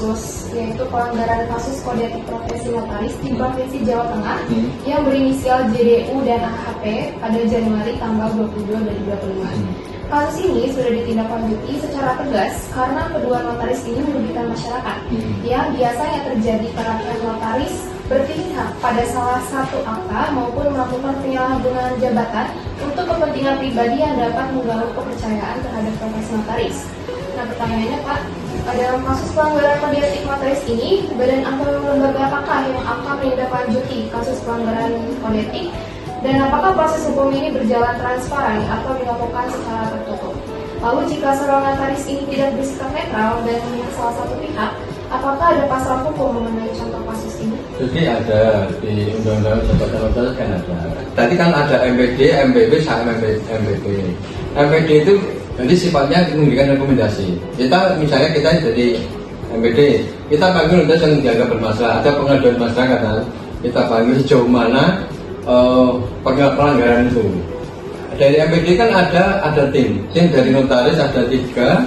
kasus, yaitu pelanggaran kasus kode etik profesi notaris di Provinsi Jawa Tengah yang berinisial JDU dan AHP pada Januari tanggal 22 2025. Kasus ini sudah ditindaklanjuti secara tegas karena kedua notaris ini merugikan masyarakat yang biasanya terjadi karena pihak notaris berpihak pada salah satu akta maupun melakukan penyalahgunaan jabatan untuk kepentingan pribadi yang dapat mengganggu kepercayaan terhadap profesi notaris. Nah, pertanyaannya Pak, dalam kasus pelanggaran kode etik notaris ini, badan atau lembaga apakah yang akan menindaklanjuti kasus pelanggaran kode etik? Dan apakah proses hukum ini berjalan transparan atau dilakukan secara tertutup? Lalu jika seorang notaris ini tidak bersikap netral dan memihak salah satu pihak, apakah ada pasal hukum mengenai contoh kasus ini? Jadi ada di Undang-Undang Jabatan Notaris kan ada. Tadi kan ada MPD, MPB, sama MPB. MPD itu jadi sifatnya memberikan rekomendasi. Misalnya kita jadi MPD, kita panggil notaris yang dianggap bermasalah, ada pengaduan masyarakat, kita panggil sejauh mana pelanggaran itu. Dari MPD kan ada tim dari notaris ada 3,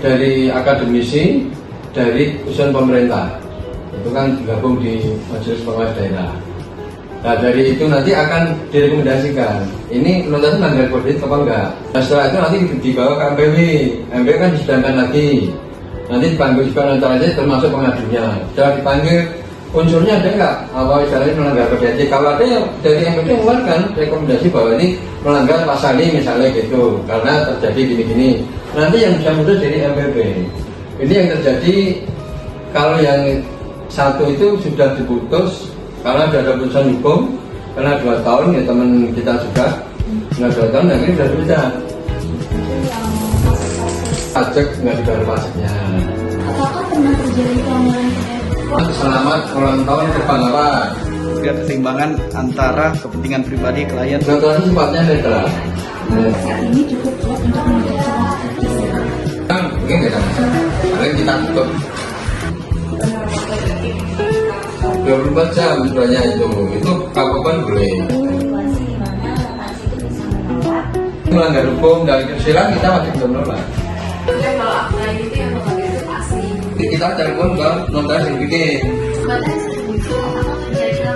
dari akademisi, dari urusan pemerintah. Itu kan digabung di Majelis Pengawas Daerah. Nah, dari itu nanti akan direkomendasikan ini notaris melanggar kode etik apa enggak. Nah, setelah itu nanti dibawa ke MPW. MPW kan disidangkan lagi. Nanti dipanggil juga notarisnya termasuk pengadunya. Setelah dipanggil, unsurnya ada enggak? Apa misalnya melanggar kode etik? Kalau ada yang dari MPD mengeluarkan rekomendasi bahwa ini melanggar pasal ini misalnya gitu, karena terjadi gini-gini. Nanti yang bisa muncul dari MPB. Ini yang terjadi kalau yang satu itu sudah diputus karena sudah ada putusan hukum, karena 2 tahun ya teman kita juga, nggak 2 tahun yang ini sudah bisa. Pajak nggak dibayar pajaknya. Apakah pernah terjadi pelanggaran kode etik? Selamat ulang tahun kebanggaan. Biar keseimbangan antara kepentingan pribadi klien. Notaris sifatnya netral. Saat ini cukup kuat untuk menjadi Kan mungkin tidak masalah. Paling kita tutup 24 jam sebenarnya itu kapan boleh. Melanggar hukum dan kesusilaan kita wajib menolak. Ya, kalau akta itu yang lembaga itu asli. Kita telepon ke notaris yang bikin. Sebenarnya itu apa terjadi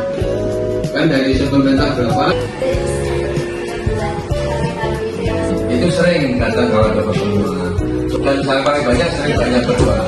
Kan dari pemerintah berapa? Itu sering datang kalau ada pertemuan. Dan misalnya paling banyak sering banyak berdua.